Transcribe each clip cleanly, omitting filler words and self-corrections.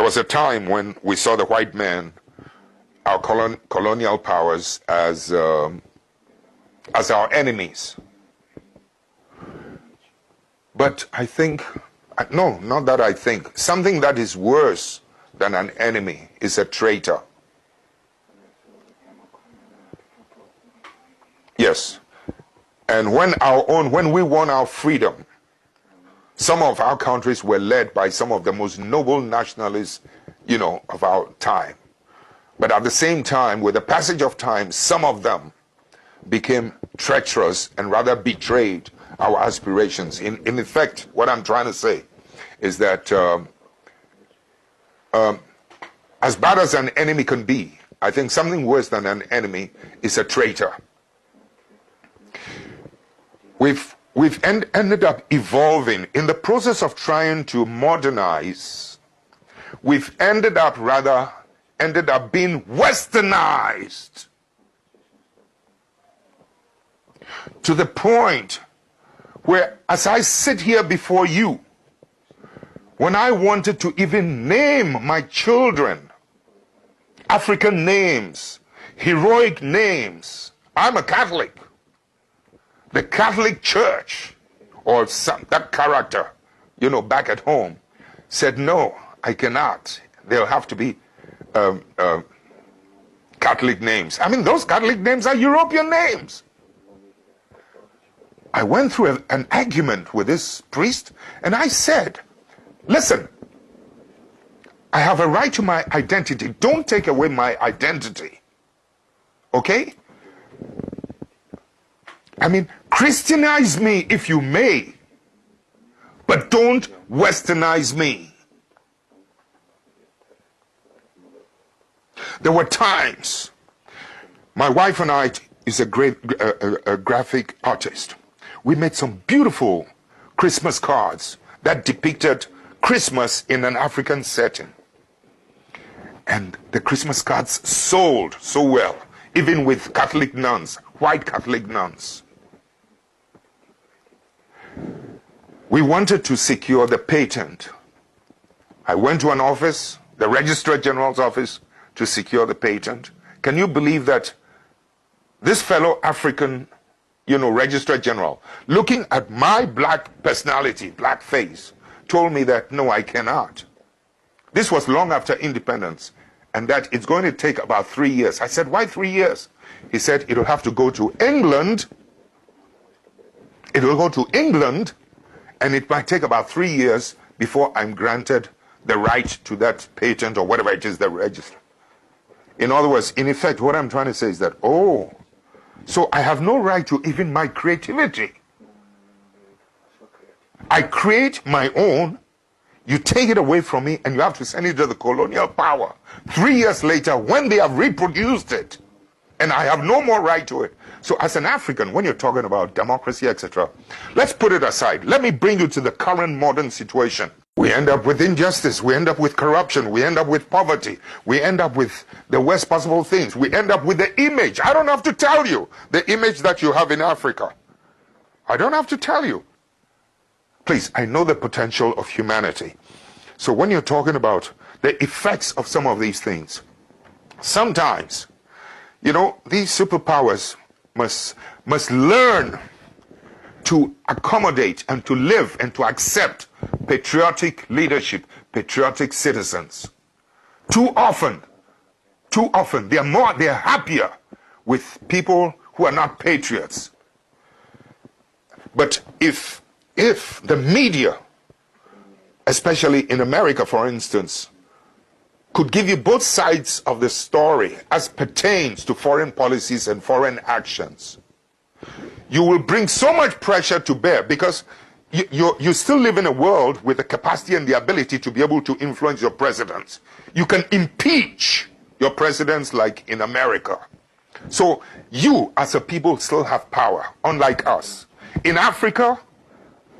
was a time when we saw the white man, our colonial powers, as our enemies. But I think, no, not that I think, something that is worse than an enemy is a traitor. Yes. And when we won our freedom, some of our countries were led by some of the most noble nationalists, of our time. But at the same time, with the passage of time, some of them became treacherous and rather betrayed our aspirations. In effect, what I'm trying to say is that as bad as an enemy can be, I think something worse than an enemy is a traitor. We've ended up evolving in the process of trying to modernize. We've ended up being westernized to the point where, as I sit here before you, when I wanted to even name my children African names, heroic names, I'm a Catholic. The Catholic Church, or that character, back at home, said, no, I cannot. They'll have to be Catholic names. I mean, those Catholic names are European names. I went through an argument with this priest, and I said, listen, I have a right to my identity. Don't take away my identity. Okay? I mean, Christianize me if you may, but don't westernize me. There were times, my wife and I is a great graphic artist. We made some beautiful Christmas cards that depicted Christmas in an African setting. And the Christmas cards sold so well, even with Catholic nuns, white Catholic nuns. We wanted to secure the patent. I went to an office, the Registrar General's office, to secure the patent. Can you believe that this fellow African, Registrar General, looking at my black personality, black face, told me that, no, I cannot. This was long after independence, and that it's going to take about 3 years. I said, why 3 years? He said, it'll have to go to England. It will go to England, and it might take about 3 years before I'm granted the right to that patent or whatever it is that register. In other words, in effect, what I'm trying to say is that, so I have no right to even my creativity. I create my own, you take it away from me, and you have to send it to the colonial power. 3 years later, when they have reproduced it, and I have no more right to it. So as an African, when you're talking about democracy, etc., let's put it aside. Let me bring you to the current modern situation. We end up with injustice. We end up with corruption. We end up with poverty. We end up with the worst possible things. We end up with the image. I don't have to tell you the image that you have in Africa. I don't have to tell you. Please, I know the potential of humanity. So when you're talking about the effects of some of these things, sometimes, these superpowers must learn to accommodate and to live and to accept patriotic leadership, patriotic citizens. Too often, they're happier with people who are not patriots. But if the media, especially in America, for instance, could give you both sides of the story as pertains to foreign policies and foreign actions, you will bring so much pressure to bear, because you still live in a world with the capacity and the ability to be able to influence your presidents. You can impeach your presidents like in America. So you as a people still have power, unlike us. In Africa,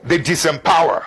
they disempower.